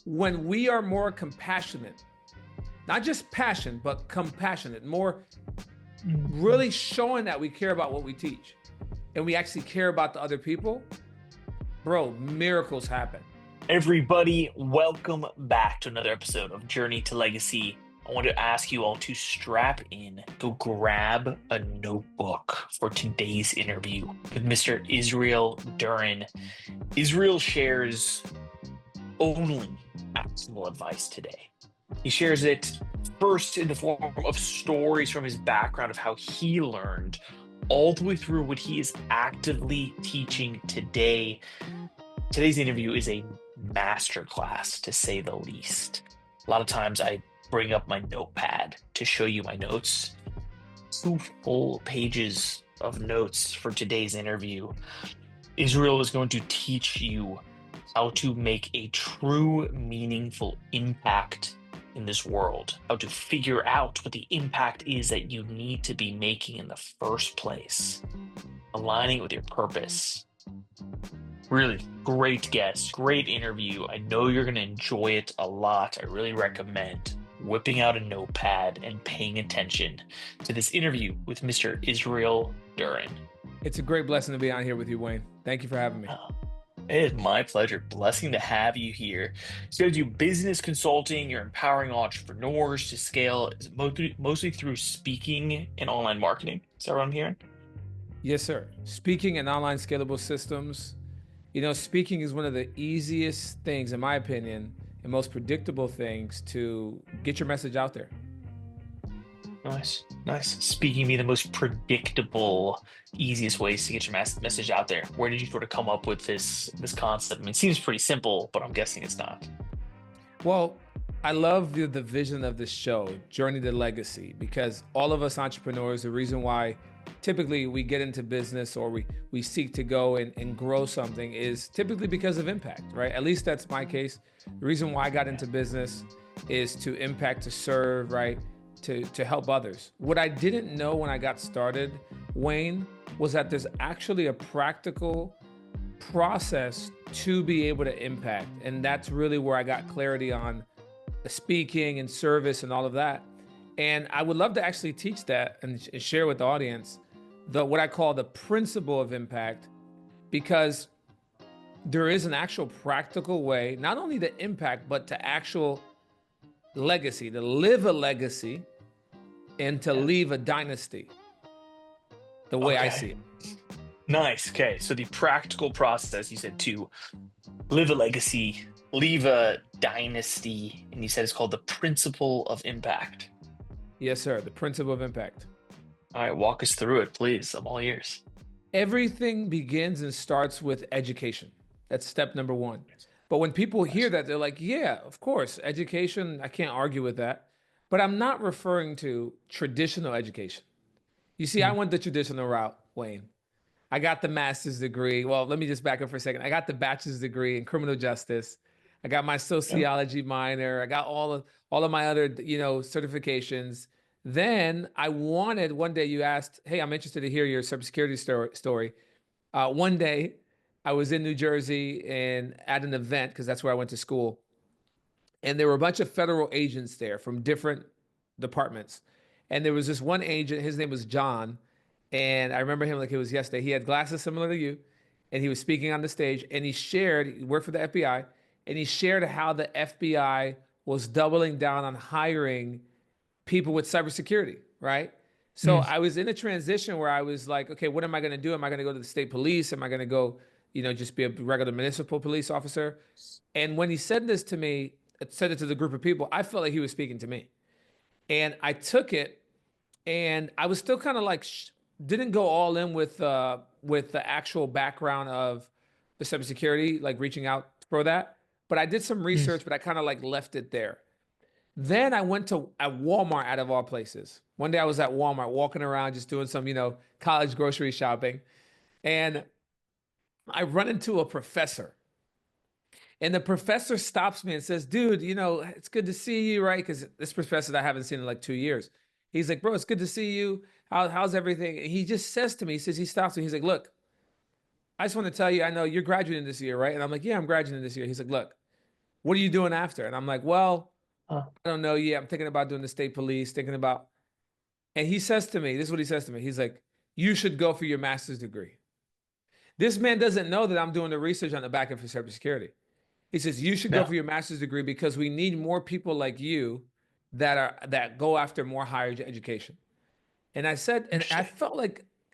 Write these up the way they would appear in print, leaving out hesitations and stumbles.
when we are more compassionate, not just passion, but compassionate, more really showing that we care about what we teach and we actually care about the other people, bro, miracles happen. Everybody, welcome back to another episode of Journey to Legacy. I want to ask you all to strap in, go grab a notebook for today's interview with Mr. Israel Duran. Israel shares only actionable advice today. He shares it first in the form of stories from his background of how he learned, all the way through what he is actively teaching today. Today's interview is a masterclass, to say the least. A lot of times I bring up my notepad to show you my notes. 2 full pages of notes for today's interview. Israel is going to teach you how to make a true, meaningful impact in this world, how to figure out what the impact is that you need to be making in the first place, aligning with your purpose. Really great guest, great interview. I know you're going to enjoy it a lot. I really recommend whipping out a notepad and paying attention to this interview with Mr. Israel Duran. It's a great blessing to be on here with you, Wayne. Thank you for having me. It is my pleasure. Blessing to have you here. So you do business consulting, you're empowering entrepreneurs to scale mostly through speaking and online marketing. Is that what I'm hearing? Yes, sir. Speaking and online scalable systems. You know, speaking is one of the easiest things, in my opinion, and most predictable things to get your message out there. Nice. Speaking being the most predictable, easiest ways to get your message out there. Where did you sort of come up with this concept? I mean, it seems pretty simple, but I'm guessing it's not. Well, I love the vision of this show, Journey to Legacy, because all of us entrepreneurs, the reason why typically we get into business or we seek to go and grow something is typically because of impact, right? At least that's my case. The reason why I got into business is to impact, to serve, right? To help others. What I didn't know when I got started, Wayne, was that there's actually a practical process to be able to impact. And that's really where I got clarity on speaking and service and all of that. And I would love to actually teach that and share with the audience what I call the principle of impact, because there is an actual practical way, not only to impact, but to actual legacy, to live a legacy and to leave a dynasty, the way I see it. Nice. Okay. So the practical process, you said, to live a legacy, leave a dynasty, and you said it's called the principle of impact. Yes, sir. The principle of impact. All right, walk us through it, please. I'm all ears. Everything begins and starts with education. That's step number 1. But when people hear that, they're like, yeah, of course, education, I can't argue with that. But I'm not referring to traditional education. You see, I went the traditional route, Wayne. I got the master's degree. Well, let me just back up for a second. I got the bachelor's degree in criminal justice. I got my sociology minor. I got all of my other, certifications. Then I wanted, one day you asked, hey, I'm interested to hear your cybersecurity story. One day I was in New Jersey and at an event, because that's where I went to school. And there were a bunch of federal agents there from different departments. And there was this one agent, his name was John. And I remember him like it was yesterday. He had glasses similar to you. And he was speaking on the stage. And he worked for the FBI. And he shared how the FBI was doubling down on hiring people with cybersecurity, right? So I was in a transition where I was like, okay, what am I going to do? Am I going to go to the state police? Am I going to go, just be a regular municipal police officer? And when he said this to me, said it to the group of people, I felt like he was speaking to me. And I took it, and I was still kind of like, didn't go all in with the actual background of the cybersecurity, like reaching out for that. But I did some research, but I kind of like left it there. Then I went at Walmart, out of all places. One day I was at Walmart walking around, just doing some, college grocery shopping. And I run into a professor. And the professor stops me and says, dude, it's good to see you, right? Because this professor that I haven't seen in like 2 years. He's like, bro, it's good to see you. How's everything? And he just says to me, he stops me. He's like, look, I just want to tell you, I know you're graduating this year, right? And I'm like, yeah, I'm graduating this year. He's like, look, What are you doing after? And I'm like, well, Uh, I don't know. Yeah, I'm thinking about doing the state police, thinking about, and he says to me, this is what he says to me. He's like, you should go for your master's degree. This man doesn't know that I'm doing the research on the back end for cybersecurity. He says, you should go yeah, for your master's degree because we need more people like you that go after more higher education. And I said, and interesting.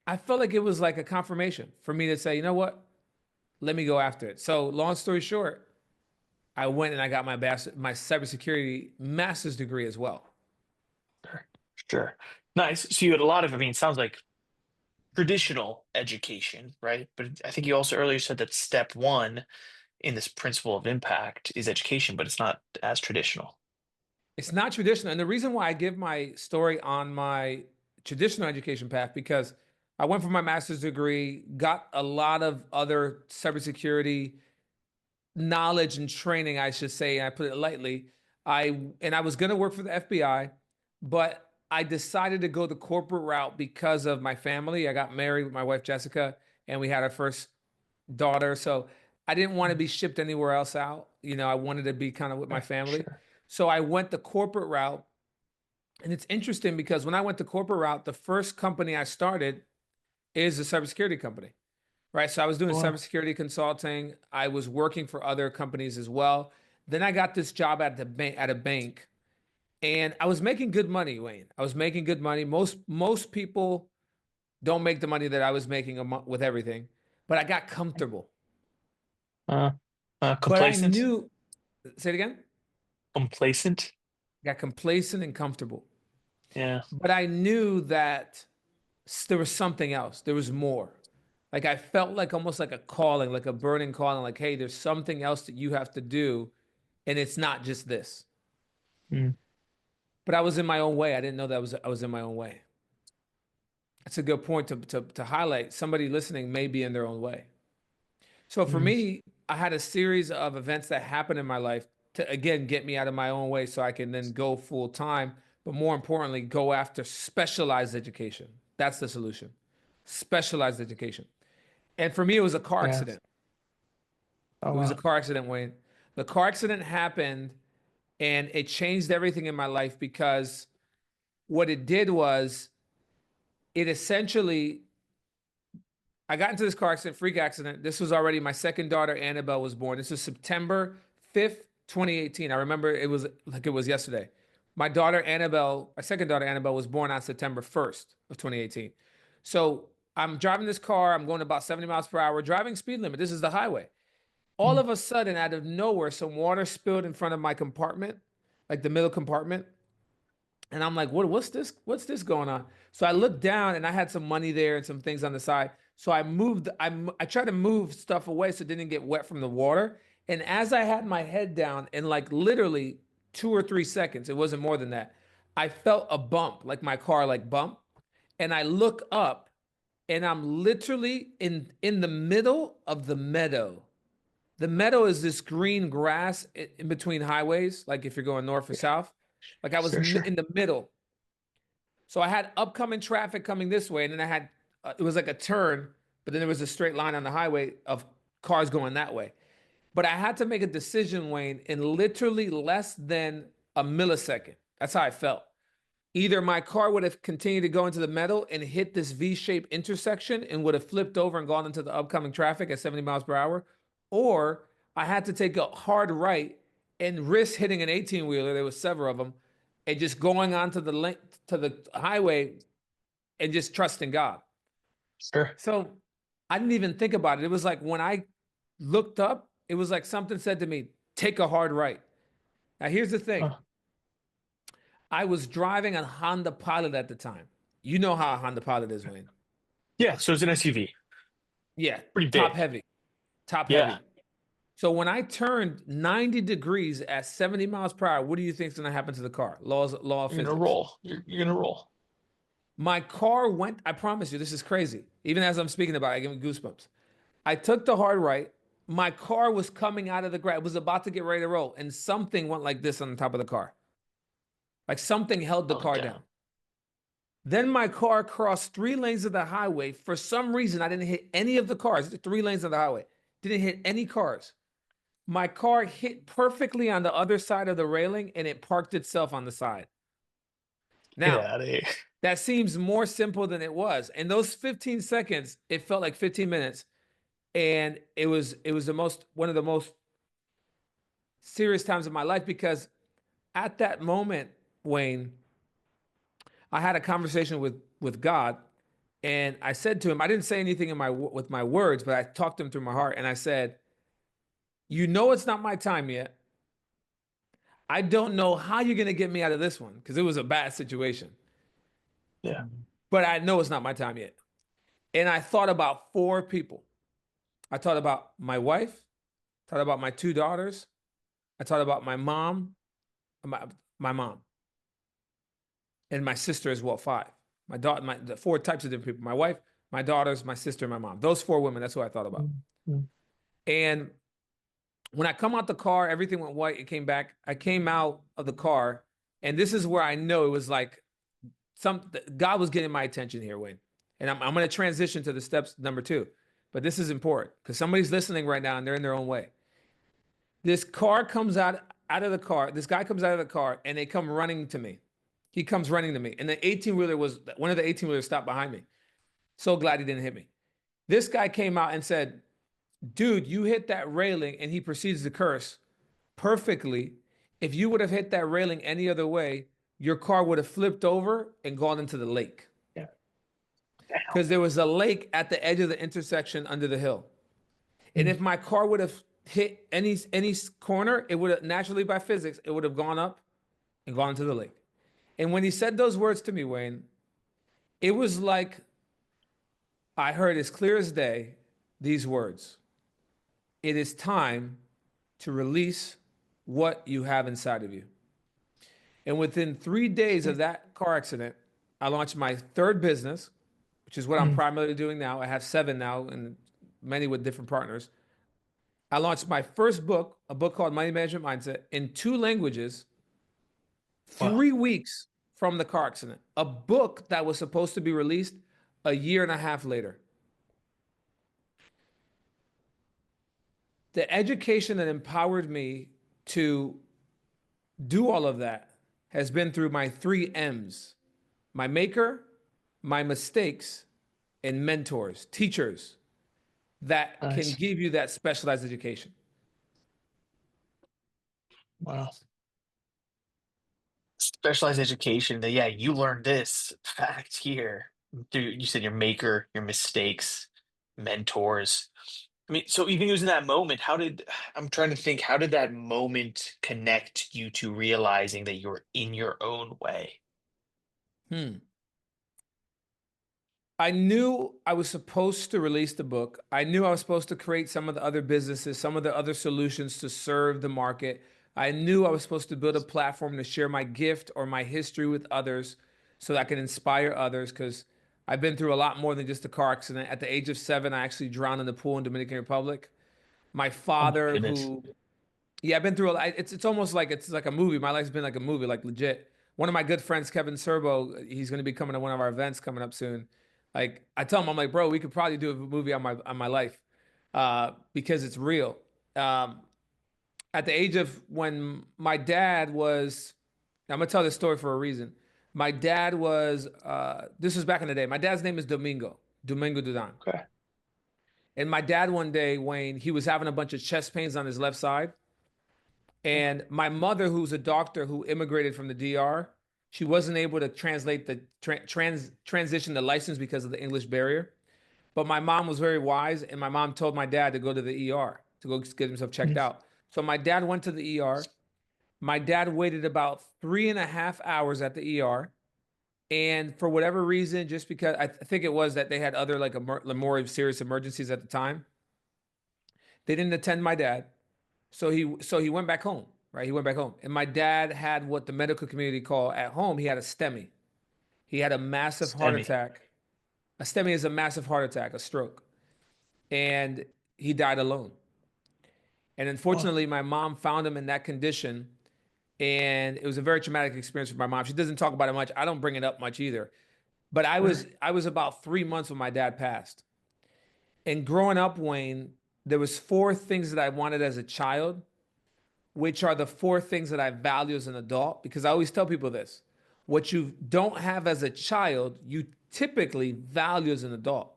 I felt like it was like a confirmation for me to say, you know what? Let me go after it. So long story short, I went and I got my cybersecurity master's degree as well. Sure. Sure. Nice. So you had a lot of, I mean, it sounds like traditional education, right? But I think you also earlier said that step one in this principle of impact is education, but it's not as traditional. It's not traditional. And the reason why I give my story on my traditional education path, because I went for my master's degree, got a lot of other cybersecurity knowledge and training, I should say, I put it lightly. I was going to work for the FBI, but I decided to go the corporate route because of my family. I got married with my wife Jessica, and we had our first daughter. So I didn't want to Mm, be shipped anywhere else out. I wanted to be kind of with my sure. family. Sure. So I went the corporate route. And it's interesting because when I went the corporate route, the first company I started is a cybersecurity company, right? So I was doing Oh, wow. cybersecurity consulting. I was working for other companies as well. Then I got this job at a bank, and I was making good money, Wayne. I was making good money. Most people don't make the money that I was making with everything, but I got comfortable. Uh, But I complacent. knew, say it again, Complacent. got complacent and comfortable. Yeah. But I knew that there was something else. There was more. Like I felt like almost like a calling, like a burning calling, like, hey, there's something else that you have to do, and it's not just this. Mm, But I was in my own way. I didn't know that I was in my own way. That's a good point to highlight. Somebody listening may be in their own way. So for mm, me, I had a series of events that happened in my life to again get me out of my own way so I can then go full time, but more importantly, go after specialized education. That's the solution. Specialized education. And for me, it was a car yeah. accident. Oh, It was a wow. car accident, Wayne. The car accident happened and it changed everything in my life because what it did was it essentially, I got into this car accident, freak accident. This was already my second daughter, Annabelle, was born. This was September 5th, 2018. I remember it was like it was yesterday. My second daughter, Annabelle, was born on September 1st of 2018. So I'm driving this car. I'm going about 70 miles per hour, driving speed limit. This is the highway. All Mm, of a sudden, out of nowhere, some water spilled in front of my compartment, like the middle compartment. And I'm like, what's this? What's this going on? So I looked down and I had some money there and some things on the side. So I tried to move stuff away so it didn't get wet from the water. And as I had my head down in like literally 2 or 3 seconds, it wasn't more than that, I felt a bump, like my car like bump. And I look up and I'm literally in the middle of the meadow. The meadow is this green grass in between highways, like if you're going north or yeah. south. Like I was Sure. Sure. in the middle. So I had upcoming traffic coming this way, and then I had it was like a turn, but then there was a straight line on the highway of cars going that way. But I had to make a decision, Wayne, in literally less than a millisecond. That's how I felt. Either my car would have continued to go into the meadow and hit this V-shaped intersection and would have flipped over and gone into the upcoming traffic at 70 miles per hour, or I had to take a hard right and risk hitting an 18 wheeler. There was several of them, and just going onto the link to the highway and just trusting God. Sure. So I didn't even think about it. It was like when I looked up, it was like something said to me, take a hard right. Now here's the thing. Uh, I was driving a Honda Pilot at the time. You know how a Honda Pilot is, Wayne. yeah. So it's an SUV. Yeah, Pretty top big. heavy, top Yeah. heavy. So when I turned 90 degrees at 70 miles per hour, what do you think is going to happen to the car? Law of You're gonna physics. roll. You're gonna roll. My car went, I promise you, this is crazy. Even as I'm speaking about it, I get goosebumps. I took the hard right. My car was coming out of the grass. It was about to get ready to roll, and something went like this on the top of the car. Like something held the Oh, car down. down. Then my car crossed 3 lanes of the highway. For some reason, I didn't hit any of the cars. 3 lanes of the highway. Didn't hit any cars. My car hit perfectly on the other side of the railing and it parked itself on the side. Get Now, out of here. that seems more simple than it was. In those 15 seconds, it felt like 15 minutes. And it was one of the most serious times of my life because at that moment, Wayne, I had a conversation with God, and I said to him, I didn't say anything with my words, but I talked to him through my heart, and I said, "You know, it's not my time yet. I don't know how you're gonna get me out of this one because it was a bad situation, Yeah. but I know it's not my time yet." And I thought about four people. I thought about my wife, thought about my two daughters, I thought about my mom, my my mom, and my sister as well. Five. My daughter, the four types of different people. My wife, my daughters, my sister, and my mom. Those four women. That's who I thought about. Mhm. And when I come out the car, everything went white. It came back. I came out of the car, and this is where I know it was like God was getting my attention here, Wayne. And I'm going to transition to the steps number two, but this is important because somebody's listening right now and they're in their own way. This car comes out of the car. This guy comes out of the car, and they come running to me. He comes running to me, and the 18-wheeler was one of the 18-wheelers stopped behind me. So glad he didn't hit me. This guy came out and said, "Dude, you hit that railing," and he proceeds to curse perfectly. If you would have hit that railing any other way, your car would have flipped over and gone into the lake Yeah. Damn. because there was a lake at the edge of the intersection under the hill. And if my car would have hit any corner, it would have naturally, by physics, it would have gone up and gone into the lake. And when he said those words to me, Wayne, it was like I heard as clear as day these words: "It is time to release what you have inside of you." And within 3 days of that car accident, I launched my third business, which is what I'm Mm. primarily doing now. I have 7 now, and many with different partners. I launched my first book, a book called Money Management Mindset, in 2 languages, Wow. 3 weeks from the car accident. A book that was supposed to be released a year and a half later. The education that empowered me to do all of that has been through my 3 M's: my maker, my mistakes, and mentors, teachers that can Nice. give you that specialized education. Wow. Specialized education. Yeah, you learned this fact here through, you said, your maker, your mistakes, mentors. I mean, so even using that moment, I'm trying to think, how did that moment connect you to realizing that you're in your own way? Hmm. I knew I was supposed to release the book. I knew I was supposed to create some of the other businesses, some of the other solutions to serve the market. I knew I was supposed to build a platform to share my gift or my history with others so that I can inspire others because I've been through a lot more than just a car accident. At the age of 7, I actually drowned in the pool in Dominican Republic. My Oh my father, goodness. who yeah, I've been through a lot. It's almost like it's like a movie. My life's been like a movie, like legit. One of my good friends, Kevin Serbo, he's going to be coming to one of our events coming up soon. Like I tell him, I'm like, bro, we could probably do a movie on my life, because it's real. Um, at the age of when my dad was, I'm gonna tell this story for a reason. My dad was, this was back in the day. My dad's name is Domingo Dudan. Okay. And my dad one day, Wayne, he was having a bunch of chest pains on his left side. And my mother, who's a doctor who immigrated from the DR, she wasn't able to translate the transition the license because of the English barrier. But my mom was very wise, and my mom told my dad to go to the ER to go get himself checked Mm. out. So my dad went to the ER. My dad waited about 3.5 hours at the ER. And for whatever reason, just because I think it was that they had other like more serious emergencies at the time, they didn't attend my dad. So he went back home, right? He went back home. And my dad had what the medical community call at home, he had a STEMI. He had a massive heart STEMI. attack. A STEMI is a massive heart attack, a stroke. And he died alone. And Wow. unfortunately, my mom found him in that condition. And it was a very traumatic experience for my mom. She doesn't talk about it much. I don't bring it up much either. But I was Sure. I was about 3 months when my dad passed. And growing up, Wayne, there was four things that I wanted as a child, which are the four things that I value as an adult. Because I always tell people this: what you don't have as a child, you typically value as an adult.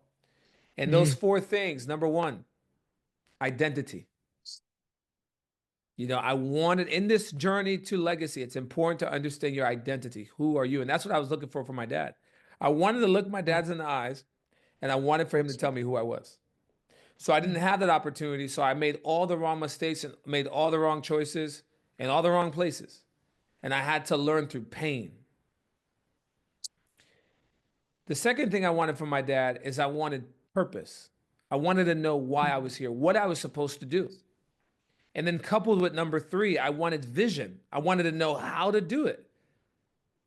And those Mm, four things, number one, identity. I wanted in this journey to legacy, it's important to understand your identity. Who are you? And that's what I was looking for from my dad. I wanted to look my dad's in the eyes and I wanted for him to tell me who I was. So I didn't have that opportunity. So I made all the wrong mistakes and made all the wrong choices in all the wrong places. And I had to learn through pain. The second thing I wanted from my dad is I wanted purpose. I wanted to know why I was here, what I was supposed to do. And then coupled with number three, I wanted vision. I wanted to know how to do it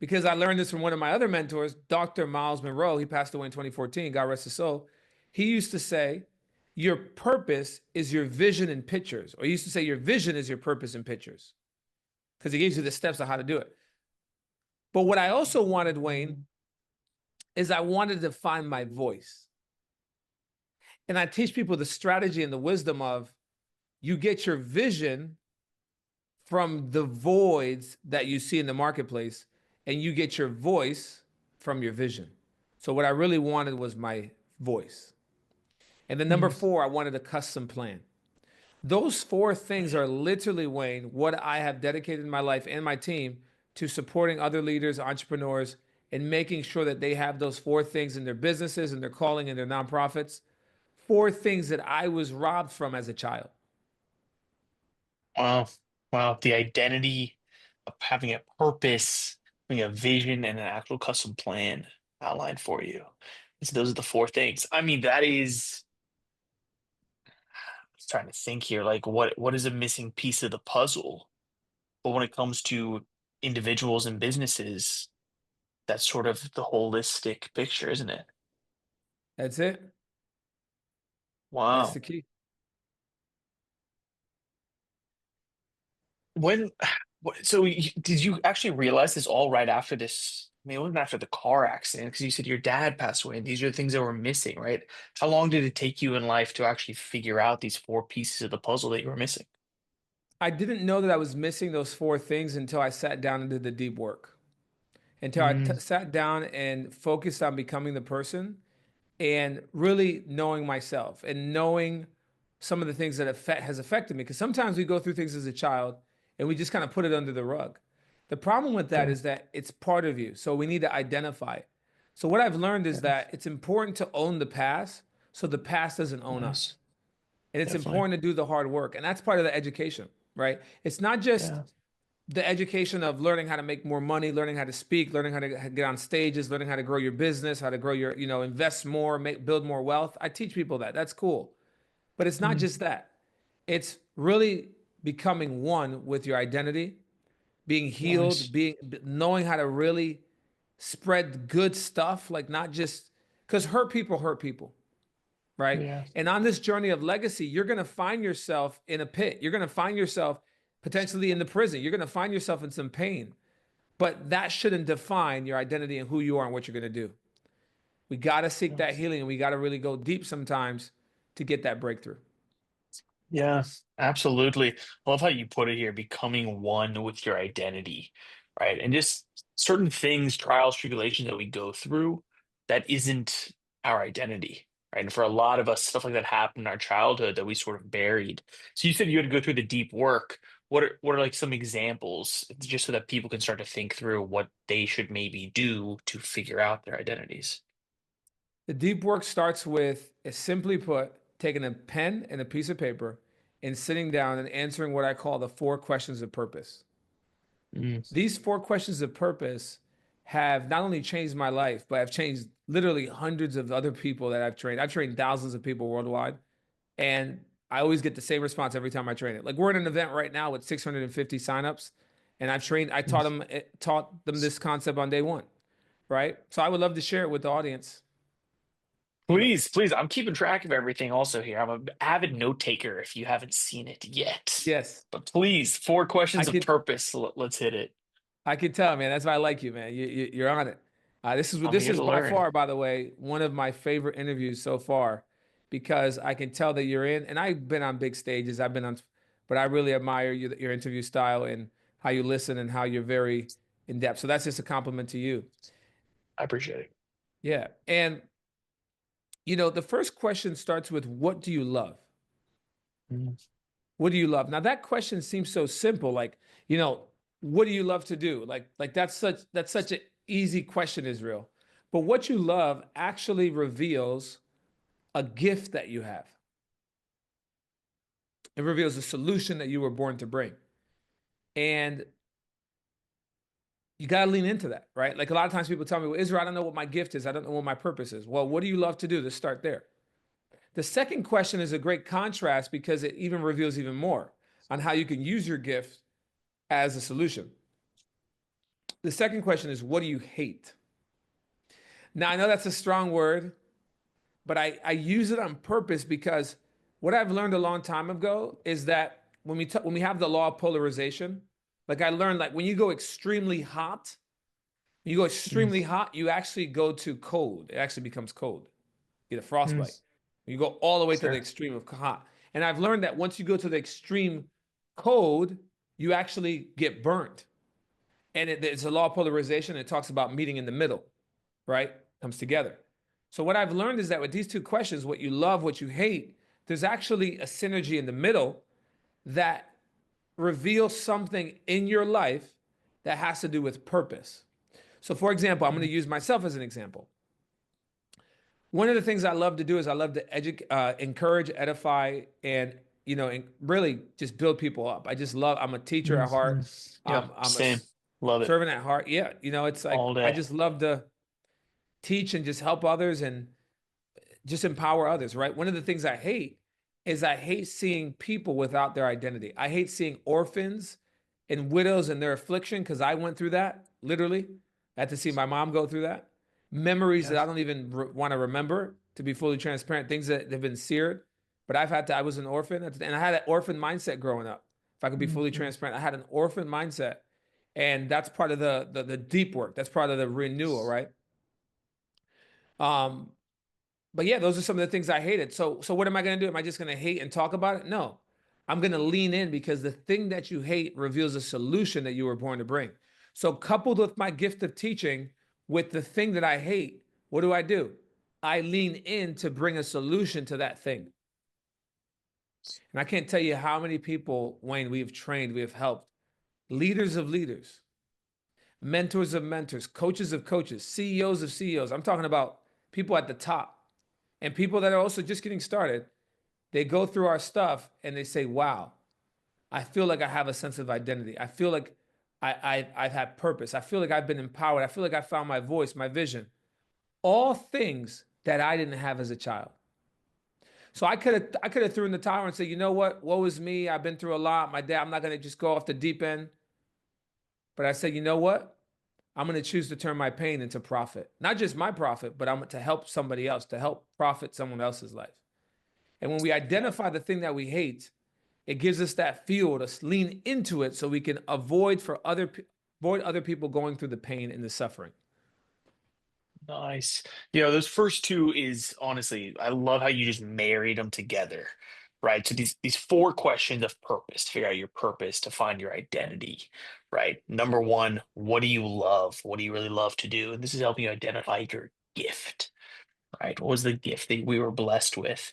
because I learned this from one of my other mentors, Dr. Miles Monroe. He passed away in 2014, God rest his soul. He used to say, your purpose is your vision in pictures. Or he used to say, your vision is your purpose in pictures because he gives you the steps on how to do it. But what I also wanted, Wayne, is I wanted to find my voice. And I teach people the strategy and the wisdom of you get your vision from the voids that you see in the marketplace, and you get your voice from your vision. So what I really wanted was my voice. And then number mm, four, I wanted a custom plan. Those four things are literally, Wayne, what I have dedicated my life and my team to supporting other leaders, entrepreneurs, and making sure that they have those four things in their businesses and their calling and their nonprofits. Four things that I was robbed from as a child. wow. Wow. The identity of having a purpose, having a vision, and an actual custom plan outlined for you. So those are the four things. I mean, that is, I was trying to think here, like what is a missing piece of the puzzle? But when it comes to individuals and businesses, that's sort of the holistic picture, isn't it? That's it. That's the Wow. key. When, so did you actually realize this all right after this? I mean, it wasn't after the car accident because you said your dad passed away and these are the things that were missing, right? How long did it take you in life to actually figure out these four pieces of the puzzle that you were missing? I didn't know that I was missing those four things until I sat down and did the deep work. Until I Mm, sat down and focused on becoming the person and really knowing myself and knowing some of the things that has affected me. Because sometimes we go through things as a child and we just kind of put it under the rug. The problem with that yeah. is that it's part of you. So we need to identify it. So what I've learned is Yeah. that it's important to own the past so the past doesn't own Yes. us. And it's Definitely. important to do the hard work. And that's part of the education, right? It's not just Yeah. the education of learning how to make more money, learning how to speak, learning how to get on stages, learning how to grow your business, how to grow your, invest more, build more wealth. I teach people that. That's cool. But it's not Mm, just that. It's really becoming one with your identity, being healed, nice. being knowing how to really spread good stuff, like not just because hurt people, right? Yeah. And on this journey of legacy, you're going to find yourself in a pit. You're going to find yourself potentially in the prison. You're going to find yourself in some pain, but that shouldn't define your identity and who you are and what you're going to do. We got to seek that healing and we got to really go deep sometimes to get that breakthrough. Yeah, absolutely. I love how you put it here, becoming one with your identity, right? And just certain things, trials, tribulations that we go through, that isn't our identity, right? And for a lot of us, stuff like that happened in our childhood that we sort of buried. So you said you had to go through the deep work. What are like some examples, just so that people can start to think through what they should maybe do to figure out their identities? The deep work starts with, simply put, taking a pen and a piece of paper and sitting down and answering what I call the four questions of purpose. Mm, These four questions of purpose have not only changed my life, but have changed literally hundreds of other people that I've trained. I've trained thousands of people worldwide, and I always get the same response every time I train it. Like we're in an event right now with 650 signups, and I mm. taught them this concept on day one, right? So I would love to share it with the audience. But Please, please. I'm keeping track of everything also here. I'm an avid note taker if you haven't seen it yet. yes, But please, four I questions of could purpose. Let's hit it. I could tell, man. That's why I like you, man. You're on it. I'm This here is to by learn. far, by the way, one of my favorite interviews so far. because I can tell that you're in, and I've been on big stages. I've been on, but I really admire your interview style and how you listen and how you're very in depth. So that's just a compliment to you. I appreciate it. Yeah. And, the first question starts with, what do you love? Mm, What do you love? Now that question seems so simple. Like, what do you love to do? Like that's such an easy question, Israel. But what you love actually reveals a gift that you have. It reveals a solution that you were born to bring. And you got to lean into that, right? Like a lot of times people tell me, well, Israel, I don't know what my gift is. I don't know what my purpose is. Well, what do you love to do? Let's start there. The second question is a great contrast because it even reveals even more on how you can use your gift as a solution. The second question is, what do you hate? Now, I know that's a strong word, but I use it on purpose because what I've learned a long time ago is that when we have the law of polarization, like I learned, like when you go extremely hot, mm, you actually go to cold. It actually becomes cold. You get a frostbite. mm. You go all the way to the Sure. extreme of hot. And I've learned that once you go to the extreme cold, you actually get burnt. And it's a law of polarization. It talks about meeting in the middle, right? Comes together. So what I've learned is that with these two questions, what you love, what you hate, there's actually a synergy in the middle that reveals something in your life that has to do with purpose. So, for example, I'm going to Mm, use myself as an example. One of the things I love to do is I love to encourage, edify, and really just build people up. I just love. I'm a teacher mm, at heart. mm. Yeah, I'm a same. Love it servant at heart. Yeah, it's like all I day. just love to teach and just help others and just empower others, right? One of the things I hate is I hate seeing people without their identity. I hate seeing orphans and widows in their affliction because I went through that literally. I had to see my mom go through that. Memories that I Yes. don't even want to remember, to be fully transparent, things that have been seared. But I was an orphan, and I had an orphan mindset growing up. If I could be fully Mhm. transparent, I had an orphan mindset. And that's part of the deep work. That's part of the renewal, right? Um, but yeah, those are some of the things I hated. So what am I going to do? Am I just going to hate and talk about it? No. I'm going to lean in because the thing that you hate reveals a solution that you were born to bring. So coupled with my gift of teaching with the thing that I hate, what do? I lean in to bring a solution to that thing. And I can't tell you how many people, Wayne, we have trained, we have helped, leaders of leaders, mentors of mentors, coaches of coaches, CEOs of CEOs. I'm talking about people at the top and people that are also just getting started. They go through our stuff and they say, wow, I feel like I have a sense of identity. I feel like I've had purpose. I feel like I've been empowered. I feel like I found my voice, my vision. All things that I didn't have as a child. So I could have thrown the towel and said, you know what? Woe is me. I've been through a lot. My dad, I'm not gonna just go off the deep end. But I said, you know what? I'm gonna choose to turn my pain into profit. Not just my profit, but I'm to help somebody else, to help profit someone else's life. And when we Yeah. identify the thing that we hate, it gives us that fuel to lean into it so we can avoid other people going through the pain and the suffering. Nice. Those first two is honestly, I love how you just married them together, right? So these four questions of purpose, to figure out your purpose, to find your identity, right? Number one, what do you love? What do you really love to do? And this is helping you identify your gift, right? What was the gift that we were blessed with?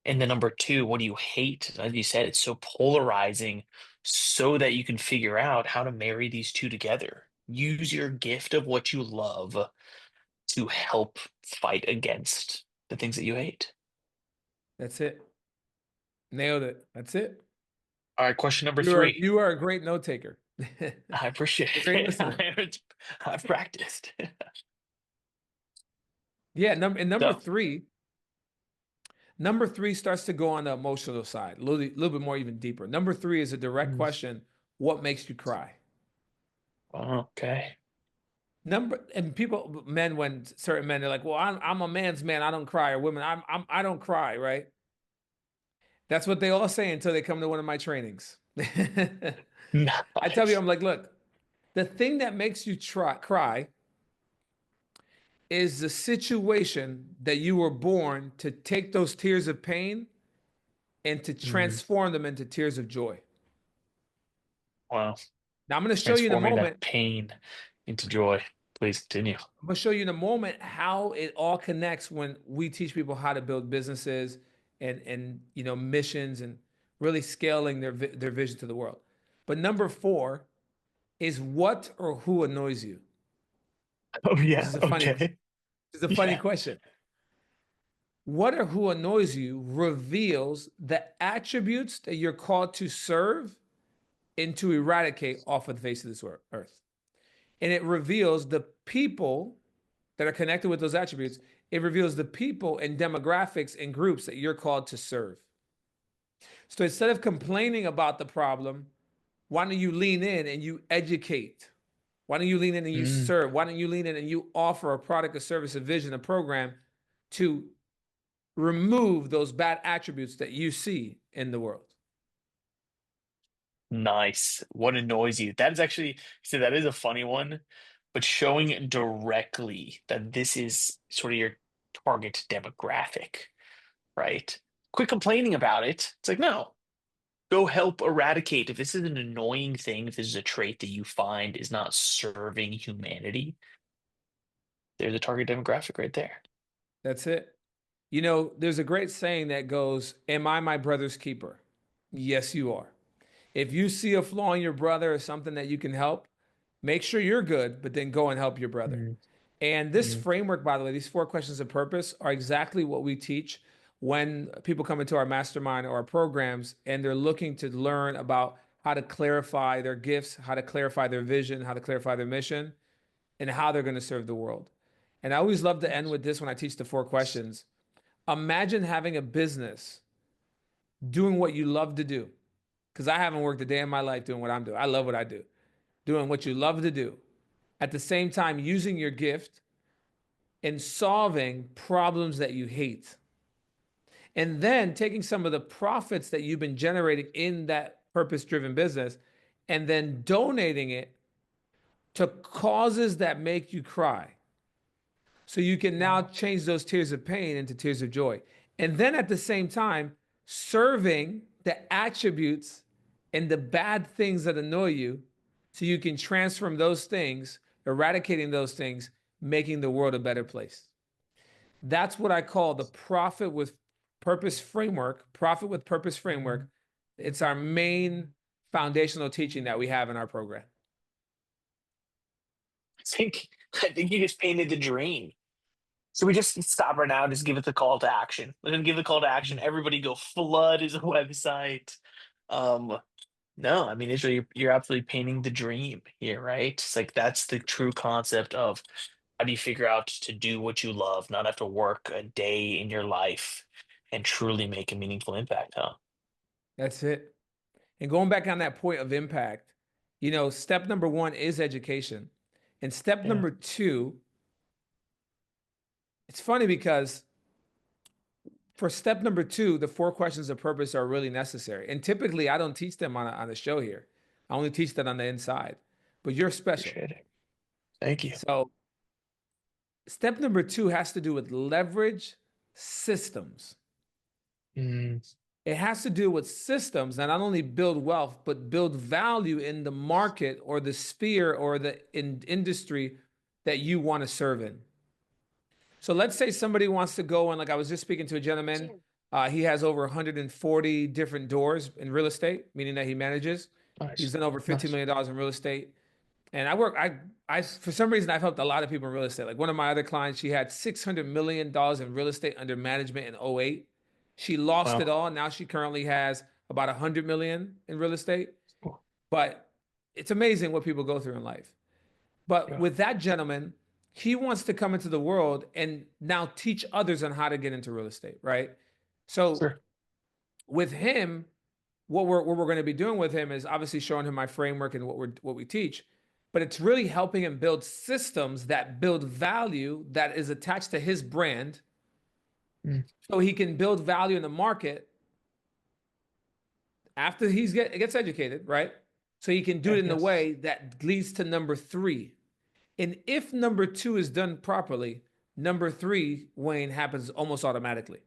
And then number two, what do you hate? As you said, it's so polarizing so that you can figure out how to marry these two together. Use your gift of what you love to help fight against the things that you hate. That's it. Nailed it. That's it. All right, question number You are three. you are a great note taker. I appreciate Great listener. it. I've practiced. Yeah, number So, three, number three starts to go on the emotional side, little bit more even deeper. Number three is a direct mm, question: what makes you cry? okay. And men, when certain men, they're like, "Well, I'm a man's man. I don't cry," or women, I don't cry, right? That's what they all say until they come to one of my trainings. I tell you, Nice. I'm like, look, the thing that makes you cry is the situation that you were born to take those tears of pain and to Mm, transform them into tears of joy. wow. Now, I'm going to show you in a Transforming that moment. pain into joy. Please continue. I'm going to show you in a moment how it all connects when we teach people how to build businesses and missions and really scaling their vision to the world. But number 4 is what or who annoys you. Oh This yeah. is a funny Okay. this is a funny Yeah. question. What or who annoys you reveals the attributes that you're called to serve and to eradicate off of the face of this earth. And it reveals the people that are connected with those attributes. It reveals the people and demographics and groups that you're called to serve. So instead of complaining about the problem, why don't you lean in and you educate? Why don't you lean in and you Mm, serve? Why don't you lean in and you offer a product, a service, a vision, a program to remove those bad attributes that you see in the world? nice. What annoys you? That is actually, so that is a funny one, but showing directly that this is sort of your target demographic, right? Quit complaining about it. It's like, no, go help eradicate. If this is an annoying thing, if this is a trait that you find is not serving humanity, there's a target demographic right there. That's it. There's a great saying that goes, am I my brother's keeper? Yes, you are. If you see a flaw in your brother or something that you can help, make sure you're good, but then go and help your brother. Mm, And this mm, framework, by the way, these 4 questions of purpose are exactly what we teach when people come into our mastermind or our programs and they're looking to learn about how to clarify their gifts, how to clarify their vision, how to clarify their mission, and how they're going to serve the world. And I always love to end with this when I teach the 4 questions. Imagine having a business doing what you love to do. Because I haven't worked a day in my life doing what I'm doing. I love what I do. Doing what you love to do. At the same time, using your gift and solving problems that you hate. And then taking some of the profits that you've been generating in that purpose driven business and then donating it to causes that make you cry. So you can now wow. change those tears of pain into tears of joy. And then at the same time, serving the attributes and the bad things that annoy you so you can transform those things, eradicating those things, making the world a better place. That's what I call the profit with purpose framework, profit with purpose framework. It's our main foundational teaching that we have in our program. think I think you just painted the dream. So we just stop right now, just give it the call to action. Let him give the call to action. Everybody go flood his website. Um, no, I mean Israel, you're absolutely painting the dream here, right? It's like that's the true concept of how do you figure out to do what you love, not have to work a day in your life and truly make a meaningful impact, huh? That's it. And going back on that point of impact, step number 1 is education. And step Yeah, number 2, it's funny because for step number 2, the 4 questions of purpose are really necessary. And typically, I don't teach them on a show here. I only teach that on the inside. But you're special. appreciate it. Thank you. So step number 2 has to do with leverage systems. Mm, It has to do with systems that not only build wealth, but build value in the market or the sphere or the industry that you want to serve in. So let's say somebody wants to go and, like I was just speaking to a gentleman, he has over 140 different doors in real estate, meaning that he manages. He's nice, done over $15 nice. million in real estate. And for some reason, I've helped a lot of people in real estate. Like one of my other clients, she had $600 million in real estate under management in '08. She lost it Wow. all. Now she currently has about 100 million in real estate. Cool. But it's amazing what people go through in life. But Yeah, with that gentleman, he wants to come into the world and now teach others on how to get into real estate, right? So sure. with him, what we're going to be doing with him is obviously showing him my framework and what we teach, but it's really helping him build systems that build value that is attached to his brand, Mm, so he can build value in the market after gets educated, right? So he can do yeah, it in a yes. way that leads to number 3. And if number 2 is done properly, Number three, Wayne, happens almost automatically.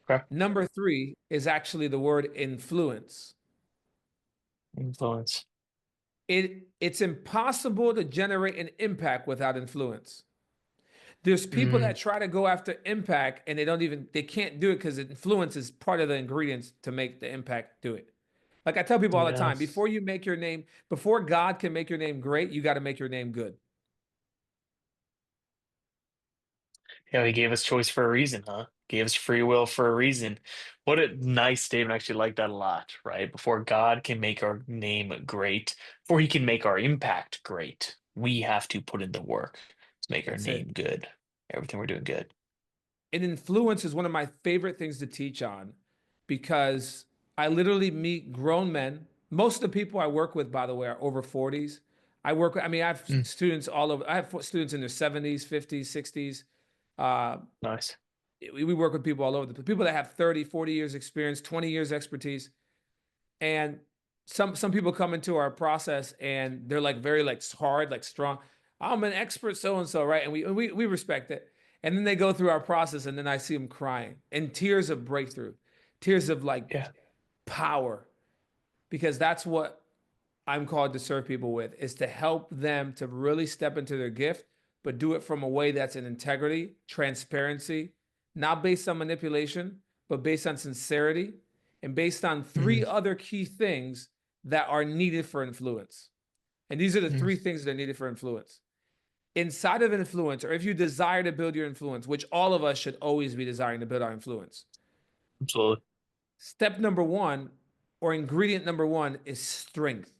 Okay. Number three is actually the word influence. Influence. It's impossible to generate an impact without influence. There's people Mm, that try to go after impact and they can't do it because influence is part of the ingredients to make the impact do it. Like I tell people all the yeah. time, before God can make your name great, you got to make your name good. Yeah, he gave us choice for a reason, huh? Gave us free will for a reason. What a nice statement. I actually like that a lot, right? Before God can make our name great, before he can make our impact great, we have to put in the work to make our That's it. name good. Everything we're doing good. And influence is one of my favorite things to teach on because I literally meet grown men. Most of the people I work with, by the way, are over 40s. I mean, I have Mm, students all over. I have students in their 70s, 50s, 60s. Uh, nice. we work with people all over the people that have 30, 40 years experience, 20 years expertise. And some people come into our process and they're like very like hard, like strong. I'm an expert so and so, right? And we respect it. And then they go through our process and then I see them crying and tears of breakthrough, tears of like Yeah. power, because that's what I'm called to serve people with is to help them to really step into their gift, but do it from a way that's in integrity, transparency, not based on manipulation, but based on sincerity and based on Mm, three other key things that are needed for influence. And these are the mm, three things that are needed for influence. Inside of influence, or if you desire to build your influence, which all of us should always be desiring to build our influence, absolutely. step number one or ingredient number one is strength.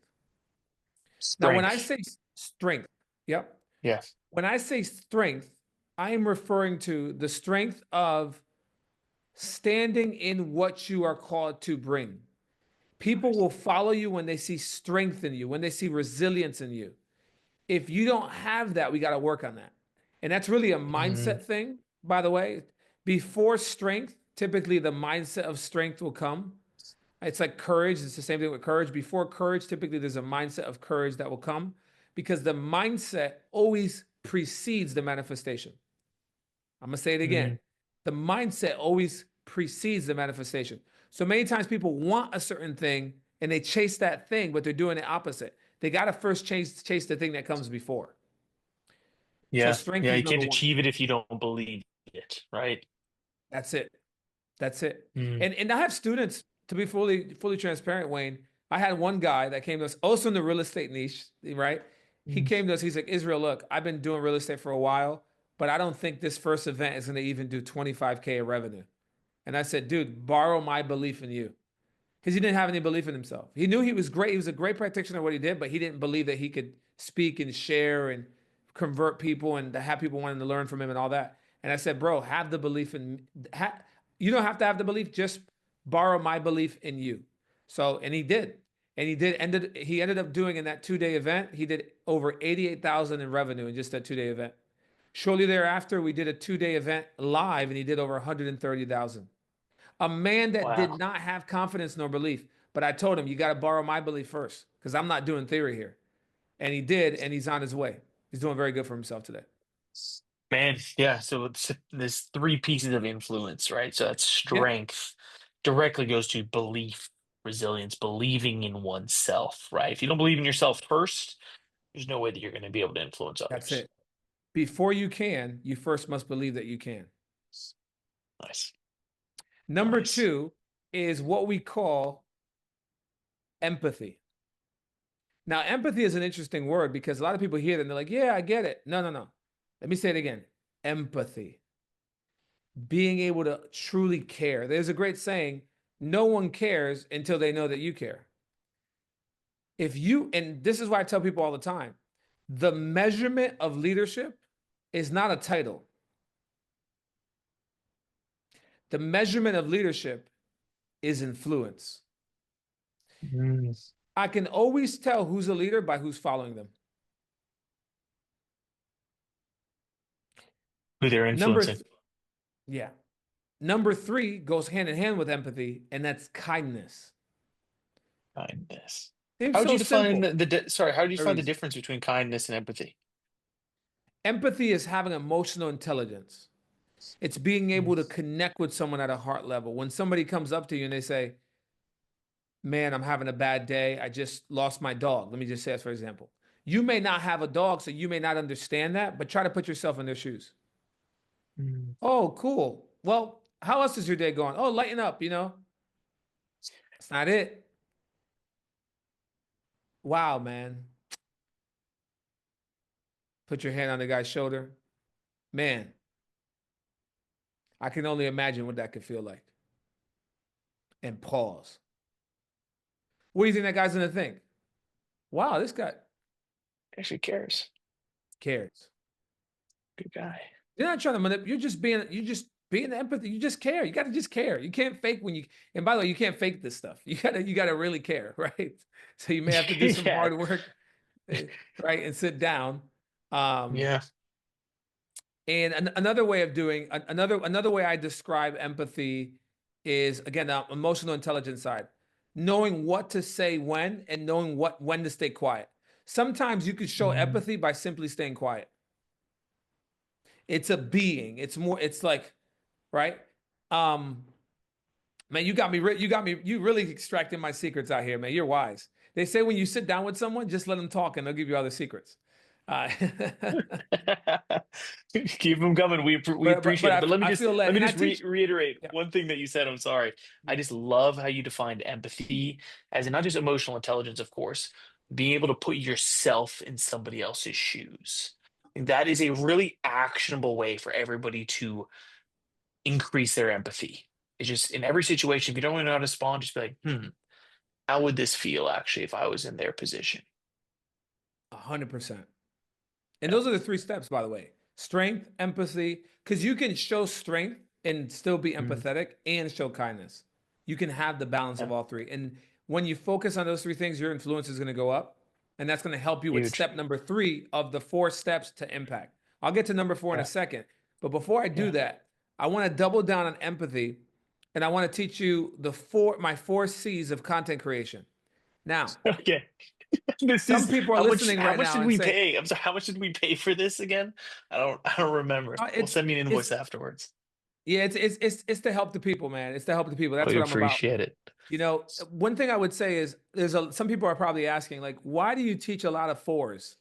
Now, when I Strength. say strength, yep. Yeah. When I say strength, I am referring to the strength of standing in what you are called to bring. People Nice. will follow you when they see strength in you, when they see resilience in you. If you don't have that, we got to work on that. And that's really a Mm, mindset thing, by the way. Before strength, typically the mindset of strength will come. It's like courage. It's the same thing with courage. Before courage, typically there's a mindset of courage that will come because the mindset always precedes the manifestation. I'm going to say it again. mm, The mindset always precedes the manifestation. So many times people want a certain thing and they chase that thing, but they're doing the opposite. They got to first chase the thing that comes before. So yeah. strength Yeah. is You number can't one. achieve it if you don't believe it, right? That's it. That's it. Mm, And I have students, to be fully transparent, Wayne. I had one guy that came to us also in the real estate niche, right? He mm. came to us, he's like, Israel, look, I've been doing real estate for a while, but I don't think this first event is going to even do 25K of revenue. And I said, dude, borrow my belief in you. Because he didn't have any belief in himself. He knew he was great. He was a great practitioner of what he did, but he didn't believe that he could speak and share and convert people and to have people wanting to learn from him and all that. And I said, bro, have the belief in. You don't have to have the belief. Just borrow my belief in you. So, and he did, and he ended up doing in that 2 day event. He did over 88,000 in revenue in just that 2 day event. Shortly thereafter, we did a 2 day event live, and he did over 130,000. A man that did Wow. not have confidence nor belief. But I told him, you got to borrow my belief first because I'm not doing theory here. And he did, and he's on his way. He's doing very good for himself today. Man, yeah. So there's three pieces of influence, right? So that Yeah, strength directly goes to belief, resilience, believing in oneself, right? If you don't believe in yourself first, there's no way that you're going to be able to influence that's others. it. Before you can, you first must believe that you can. Nice, Number nice. two is what we call empathy. Now, empathy is an interesting word because a lot of people hear it and they're like, yeah, I get it. No, no, no. Let me say it again. Empathy, being able to truly care. There's a great saying, no one cares until they know that you care. If you, and this is why I tell people all the time, the measurement of leadership is not a title. The measurement of leadership is influence. Mm. I can always tell who's a leader by who's following them. Who they're Number, influencing. th- yeah. Number three goes hand in hand with empathy, and that's kindness. Kindness. Seems How would so you define simple, sorry, how do you very find the easy. difference between kindness and empathy? Empathy is having emotional intelligence. It's being able to connect with someone at a heart level. When somebody comes up to you and they say, man, I'm having a bad day. I just lost my dog. Let me just say this, for example. You may not have a dog, so you may not understand that, but try to put yourself in their shoes. Mm. Oh, cool. Well, how else is your day going? Oh, lighten up, you know? That's not it. Wow, man. Put your hand on the guy's shoulder. Man, I can only imagine what that could feel like. And pause. What do you think that guy's gonna think? Wow, this guy Actually cares. cares. Good guy. You're not trying to manipulate. You're just being empathy. You just care. You got to just care. You can't fake when you. And by the way, you can't fake this stuff. You gotta really care, right? So you may have to do some Yeah. hard work, right, and sit down. Um, Yeah. and another way of doing another way I describe empathy is again the emotional intelligence side, knowing what to say when and knowing when to stay quiet. Sometimes you can show Mm. empathy by simply staying quiet. It's a being. It's more. It's like, right? Um, man, you really extracting my secrets out here, man. You're wise. They say when you sit down with someone, just let them talk, and they'll give you all the secrets. Uh, Keep them coming. We but appreciate it. But I feel let led, me and I just teach. reiterate Yeah. one thing that you said. I'm sorry. I just love how you defined empathy as in not just emotional intelligence, of course, being able to put yourself in somebody else's shoes. That is a really actionable way for everybody to increase their empathy. It's just in every situation, if you don't really know how to respond, just be like, how would this feel actually if I was in their position? 100%. And Yeah. those are the three steps, by the way: strength, empathy, because you can show strength and still be Mm, empathetic and show kindness. You can have the balance yeah. of all three. And when you focus on those three things, your influence is going to go up. And that's going to help you with Huge. step number three of the four steps to impact. I'll get to number four in a Yeah. second. But before I do Yeah. that, I want to double down on empathy and I want to teach you my four C's of content creation. Now, Okay. This some is people are listening how right much now did and we say, pay? I'm sorry, how much did we pay for this again? I don't remember. Well, it's send me an invoice it's afterwards. yeah, it's to help the people, man. It's to help the people. That's We what I'm about. appreciate it. You know, one thing I would say is some people are probably asking, like, why do you teach a lot of fours?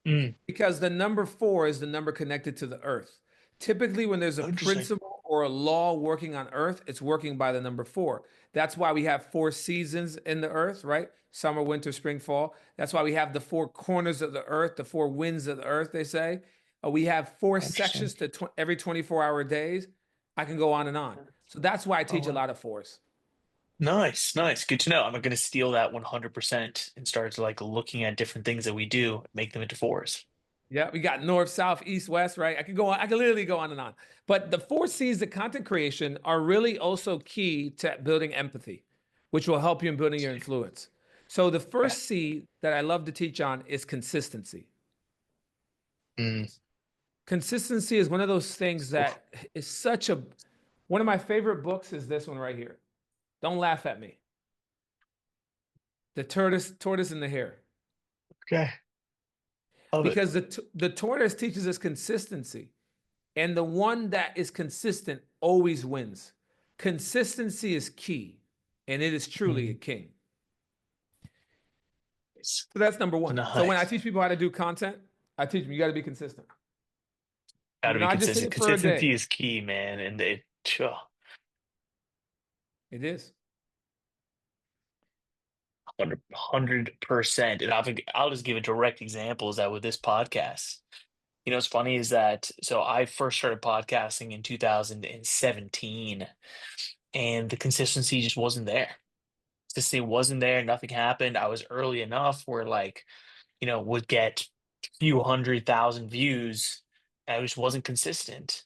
Mm, Because the number four is the number connected to the earth. Typically, when there's a interesting. principle or a law working on earth, it's working by the number four. That's why we have four seasons in the earth, right? Summer, winter, spring, fall. That's why we have the four corners of the earth, the four winds of the earth, they say. We have four Interesting. sections to every 24-hour days. I can go on and on. So that's why I Oh teach a wow. lot of fours. Nice, nice. Good to know. I'm going to steal that 100% and start like looking at different things that we do, make them into fours. Yeah, we got north, south, east, west, right? I could go on, I could literally go on and on. But the four C's of content creation are really also key to building empathy, which will help you in building your influence. So the Okay. first C that I love to teach on is consistency. Mm. Consistency is one of those things Oof. that is such a one of my favorite books is this one right here. Don't laugh at me. The tortoise and the hare. Okay. Love it. Because the tortoise teaches us consistency. And the one that is consistent always wins. Consistency is key, and it is truly a Mm. king. Nice. So that's number one. So when I Nice. teach people how to do content, I teach them you got to be consistent. Got Do to be not just hit consistent. it for a Consistency day. is key, man. And it, oh, It is. 100%. And I'll just give a direct example is that with this podcast, what's funny is that so I first started podcasting in 2017 and the consistency just wasn't there. Consistency wasn't there. Nothing happened. I was early enough where like, would get a few 100,000 views. And I just wasn't consistent.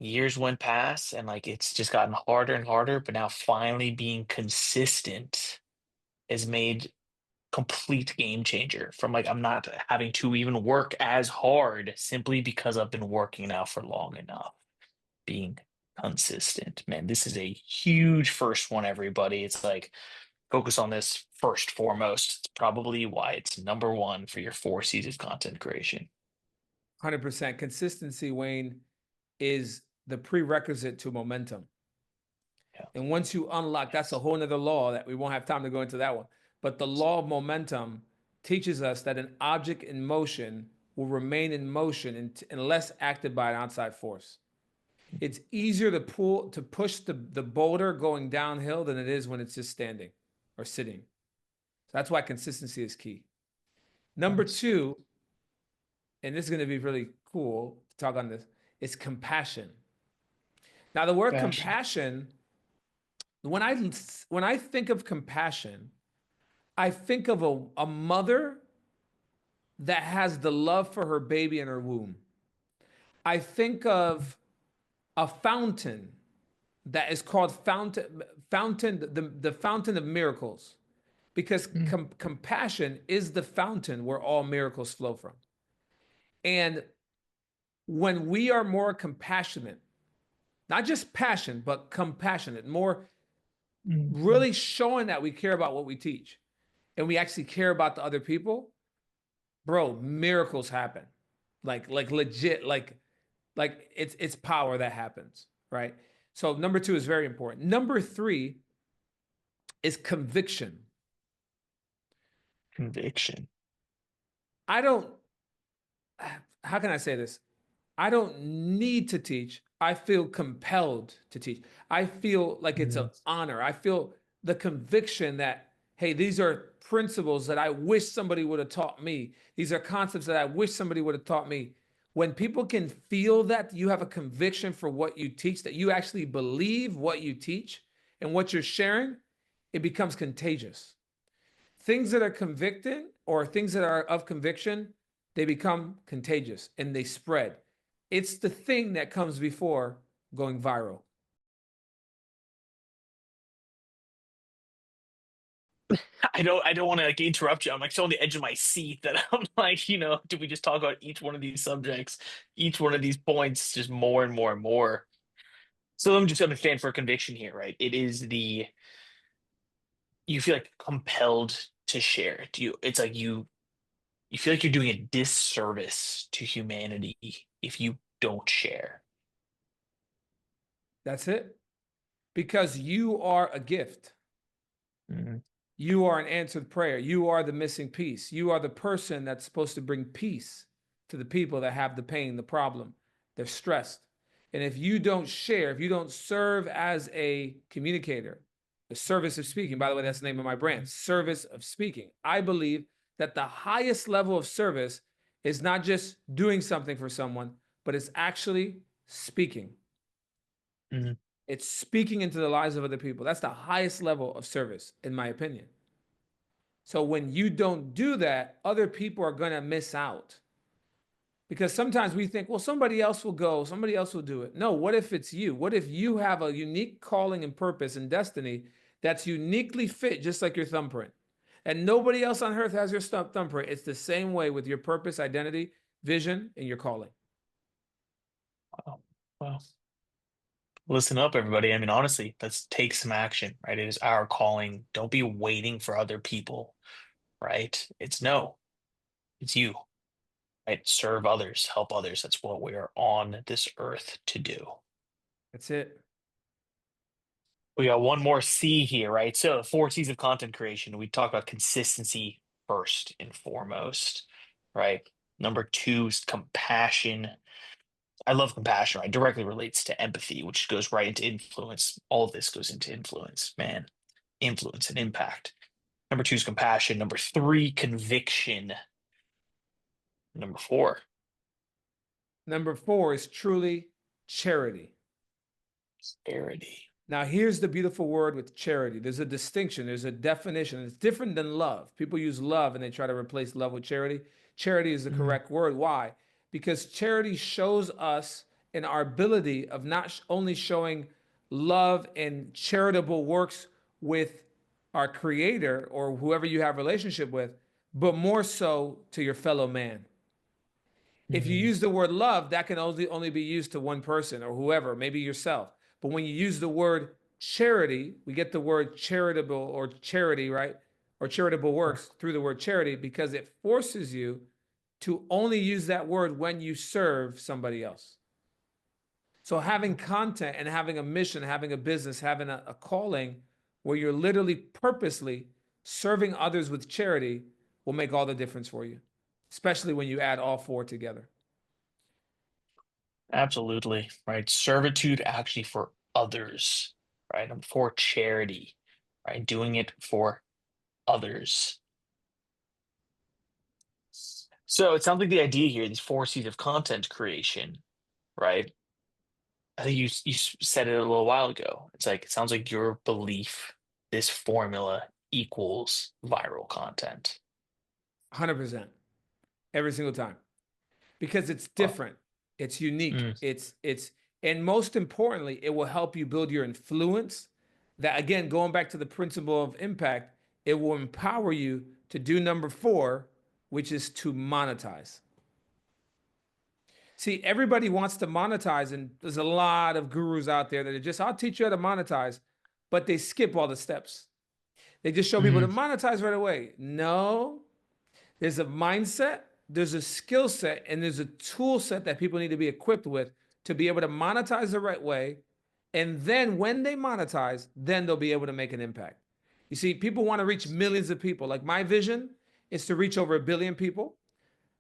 Years went past and like it's just gotten harder and harder. But now finally being consistent has made complete game changer from like I'm not having to even work as hard simply because I've been working now for long enough. Being consistent, man, this is a huge first one, everybody. It's like focus on this first foremost. It's probably why it's number one for your four C's of content creation. 100%. Consistency, Wayne, is the prerequisite to momentum. Yeah. And once you unlock, that's a whole nother law that we won't have time to go into that one. But the law of momentum teaches us that an object in motion will remain in motion unless acted by an outside force. It's easier to push the boulder going downhill than it is when it's just standing or sitting. So that's why consistency is key. Number two, and this is going to be really cool to talk on this, is compassion. Now, the word compassion, when I think of compassion, I think of a mother that has the love for her baby in her womb. I think of a fountain that is called the fountain of miracles, because compassion is the fountain where all miracles flow from. And when we are more compassionate, not just passion, but compassionate, more really showing that we care about what we teach and we actually care about the other people, bro, miracles happen. Like legit, like it's power that happens, right? So number two is very important. Number three is conviction. Conviction. I don't, how can I say this? I don't need to teach. I feel compelled to teach. I feel like it's an honor. I feel the conviction that, hey, these are principles that I wish somebody would have taught me. These are concepts that I wish somebody would have taught me. When people can feel that you have a conviction for what you teach, that you actually believe what you teach and what you're sharing, it becomes contagious. Things that are convicting or things that are of conviction, they become contagious and they spread. It's the thing that comes before going viral. I don't want to like interrupt you. I'm like so on the edge of my seat that I'm like, do we just talk about each one of these subjects, each one of these points, just more and more and more? So let me just understand for conviction here, right? It is you feel like compelled to share it. It's like you feel like you're doing a disservice to humanity if you don't share. That's it. Because you are a gift. Mm-hmm. You are an answered prayer. You are the missing piece. You are the person that's supposed to bring peace to the people that have the pain, the problem. They're stressed. And if you don't share, if you don't serve as a communicator, the service of speaking, by the way, that's the name of my brand, service of speaking. I believe that the highest level of service is not just doing something for someone, but it's actually speaking. Mm-hmm. It's speaking into the lives of other people. That's the highest level of service, in my opinion. So when you don't do that, other people are going to miss out. Because sometimes we think, well, somebody else will go, somebody else will do it. No, what if it's you? What if you have a unique calling and purpose and destiny that's uniquely fit, just like your thumbprint? And nobody else on earth has your thumbprint. It's the same way with your purpose, identity, vision, and your calling. Wow. Wow. Listen up, everybody. I mean, honestly, let's take some action, right? It is our calling. Don't be waiting for other people, right? It's you, right? Serve others, help others. That's what we are on this earth to do. That's it. We got one more C here, right? So, 4 C's of content creation. We talk about consistency first and foremost, right? Number two is compassion. I love compassion, right? Directly relates to empathy, which goes right into influence. All of this goes into influence, man. Influence and impact. Number two is compassion. Number three, conviction. Number four, Number four is truly charity. charity. Now, here's the beautiful word with charity. There's a distinction, there's a definition. It's different than love. People use love and they try to replace love with charity. Charity is the correct word. Why? Because charity shows us in our ability of not only showing love and charitable works with our creator or whoever you have relationship with, but more so to your fellow man. If you use the word love, that can only be used to one person or whoever, maybe yourself. But when you use the word charity, we get the word charitable or charity, right? Or charitable works through the word charity because it forces you to only use that word when you serve somebody else. So having content and having a mission, having a business, having a calling where you're literally purposely serving others with charity will make all the difference for you, especially when you add all four together. Absolutely, right? Servitude actually for others, right? And for charity, right? Doing it for others. So it sounds like the idea here, these four C's of content creation, right? I think said it a little while ago. It's like it sounds like your belief, this formula equals viral content. 100%. Every single time. Because it's Well, different, it's unique, mm, and most importantly, it will help you build your influence. That again, going back to the principle of impact, it will empower you to do number four, which is to monetize. See, everybody wants to monetize, and there's a lot of gurus out there that are just, I'll teach you how to monetize, but they skip all the steps. They just show people to mm, monetize right away. No, there's a mindset, there's a skill set, and there's a tool set that people need to be equipped with to be able to monetize the right way. And then when they monetize, then they'll be able to make an impact. You see, people want to reach millions of people. Like my vision is to reach over 1 billion people.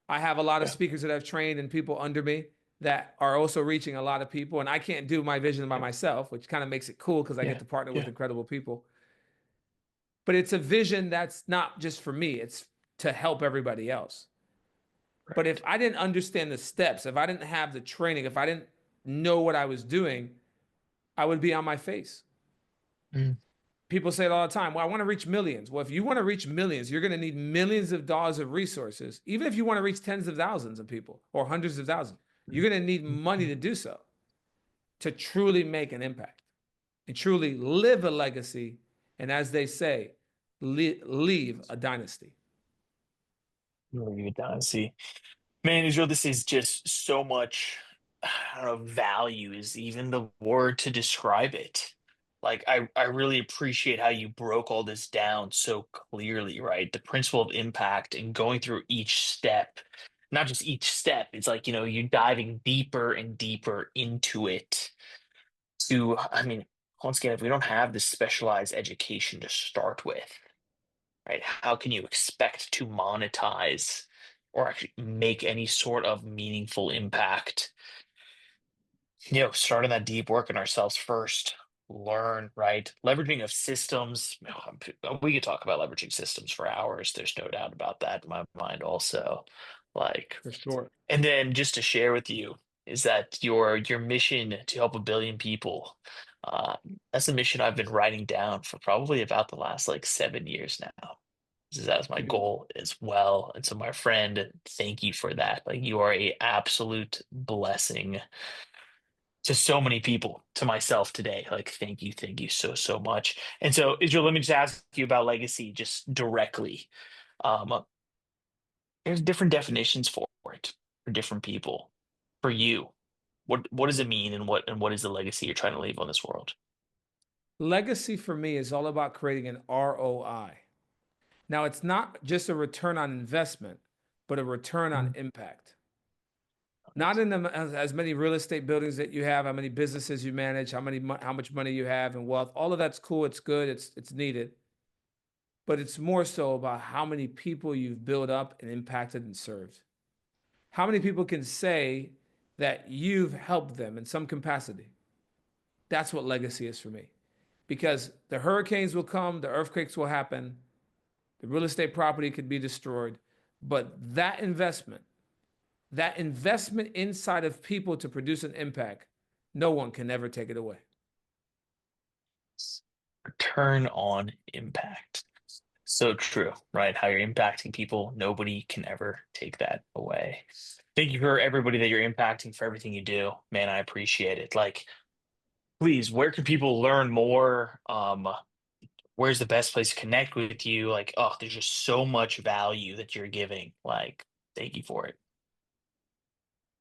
I have a lot of yeah, speakers that I've trained and people under me that are also reaching a lot of people. And I can't do my vision by yeah, myself, which kind of makes it cool because I get yeah, to partner with yeah, incredible people. But it's a vision that's not just for me, it's to help everybody else. But if right. I didn't understand the steps, if I didn't have the training, if I didn't know what I was doing, I would be on my face. Mm, People say it all the time. Well, I want to reach millions. Well, if you want to reach millions, you're going to need millions of dollars of resources. Even if you want to reach tens of thousands of people or hundreds of thousands, mm, you're going to need mm, money mm. to do so, to truly make an impact and truly live a legacy. And as they say, leave a dynasty. Really good down. See, man, Israel, this is just so much, I don't know, value is even the word to describe it. Like, I really appreciate how you broke all this down so clearly, right? The principle of impact and going through each step, not just each step, it's like, you're diving deeper and deeper into it I mean, once again, if we don't have this specialized education to start with, right? How can you expect to monetize or actually make any sort of meaningful impact? Starting that deep work in ourselves first, learn, right? Leveraging of systems. We could talk about leveraging systems for hours. There's no doubt about that in my mind, also. Like, For sure. and then just to share with you is that your mission to help 1 billion people. Uh, that's a mission I've been writing down for probably about the last like 7 years now. That's my Beautiful. goal as well. And so, my friend, thank you for that. Like, you are a absolute blessing to so many people, to myself today. Like, thank you so, so much. And so, Israel, let me just ask you about legacy just directly. There's different definitions for it for different people. For you, what does it mean, and what is the legacy you're trying to leave on this world? Legacy for me is all about creating an ROI. Now, it's not just a return on investment, but a return on Mm, impact. Not in as many real estate buildings that you have, how many businesses you manage, how much money you have and wealth. All of that's cool. It's good. It's needed. But it's more so about how many people you've built up and impacted and served. How many people can say that you've helped them in some capacity? That's what legacy is for me. Because the hurricanes will come, the earthquakes will happen, the real estate property could be destroyed, but that investment inside of people to produce an impact, no one can ever take it away. return on impact. So true, right? How you're impacting people, nobody can ever take that away. Thank you for everybody that you're impacting for everything you do. Man, I appreciate it. Like, please, where can people learn more? Where's the best place to connect with you? Like, oh, there's just so much value that you're giving. Like, thank you for it.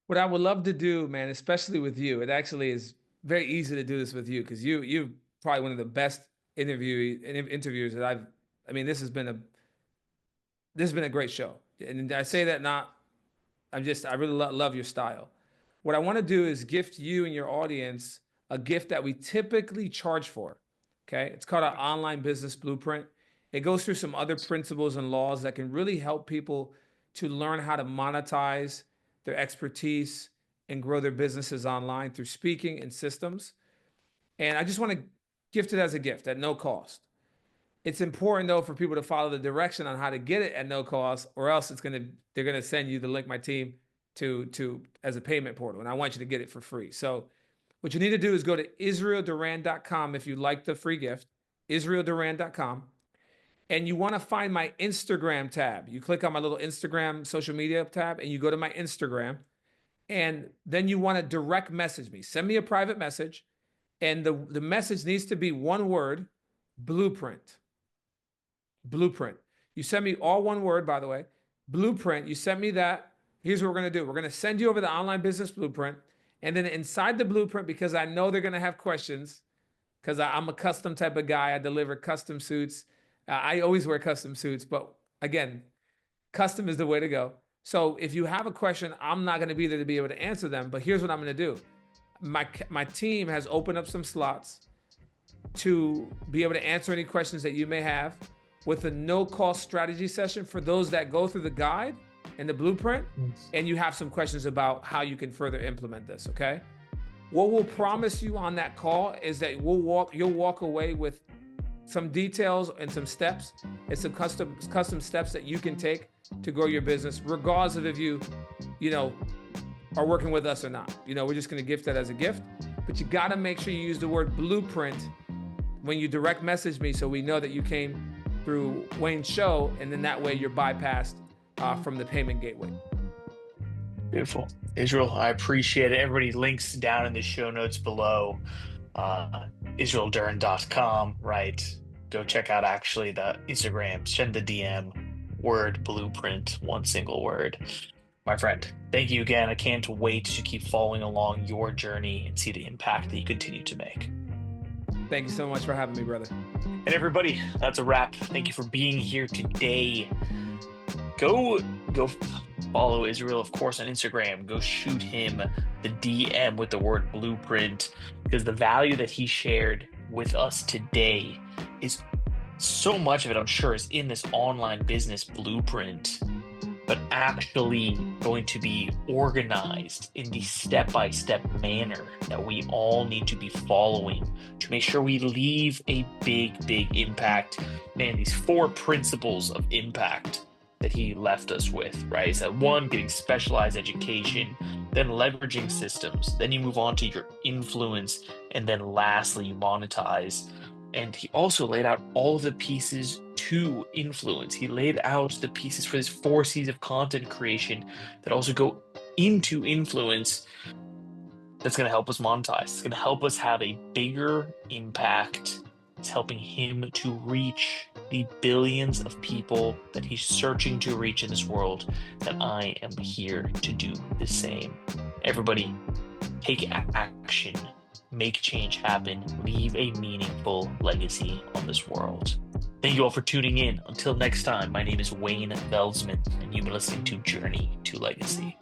What I would love to do, man, especially with you, it actually is very easy to do this with you because you're probably one of the best interviewers that I mean, this has been a great show. And I say that not I really love your style. What I want to do is gift you and your audience a gift that we typically charge for. Okay. It's called an online business blueprint. It goes through some other principles and laws that can really help people to learn how to monetize their expertise and grow their businesses online through speaking and systems. And I just want to gift it as a gift at no cost. It's important though for people to follow the direction on how to get it at no cost, or else they're gonna send you the link, my team, to as a payment portal. And I want you to get it for free. So what you need to do is go to israelduran.com if you like the free gift, israelduran.com. And you want to find my Instagram tab. You click on my little Instagram social media tab and you go to my Instagram. And then you want to direct message me. Send me a private message. And the message needs to be one word, blueprint. Blueprint. You send me all one word, by the way. Blueprint. You send me that. Here's what we're going to do. We're going to send you over the online business blueprint. And then inside the blueprint, because I know they're going to have questions, because I'm a custom type of guy. I deliver custom suits. I always wear custom suits. But again, custom is the way to go. So if you have a question, I'm not going to be there to be able to answer them. But here's what I'm going to do. My team has opened up some slots to be able to answer any questions that you may have with a no-cost strategy session for those that go through the guide and the blueprint, and you have some questions about how you can further implement this, okay? What we'll promise you on that call is that you'll walk away with some details and some steps and some custom steps that you can take to grow your business, regardless of if you are working with us or not. We're just gonna gift that as a gift, but you gotta make sure you use the word blueprint when you direct message me so we know that you came through Wayne's show, and then that way you're bypassed from the payment gateway. Beautiful. Israel, I appreciate it. Everybody, links down in the show notes below. IsraelDuran.com, right? Go check out actually the Instagram, send the DM, word blueprint, one single word. My friend, thank you again. I can't wait to keep following along your journey and see the impact that you continue to make. Thank you so much for having me, brother. And everybody, that's a wrap. Thank you for being here today. Go follow Israel, of course, on Instagram. Go shoot him the DM with the word blueprint, because the value that he shared with us today is so much of it, I'm sure, is in this online business blueprint, but actually going to be organized in the step-by-step manner that we all need to be following to make sure we leave a big impact. Man, these 4 principles of impact that he left us with, right? Is that 1, getting specialized education, then leveraging systems, then you move on to your influence, and then lastly, you monetize. And he also laid out all of the pieces to influence. He laid out the pieces for this 4 C's of content creation that also go into influence. That's going to help us monetize. It's going to help us have a bigger impact. It's helping him to reach the billions of people that he's searching to reach in this world, that I am here to do the same. Everybody, take action. Make change happen, leave a meaningful legacy on this world. Thank you all for tuning in. Until next time, my name is Wayne Veldsman, and you've been listening to Journey to Legacy.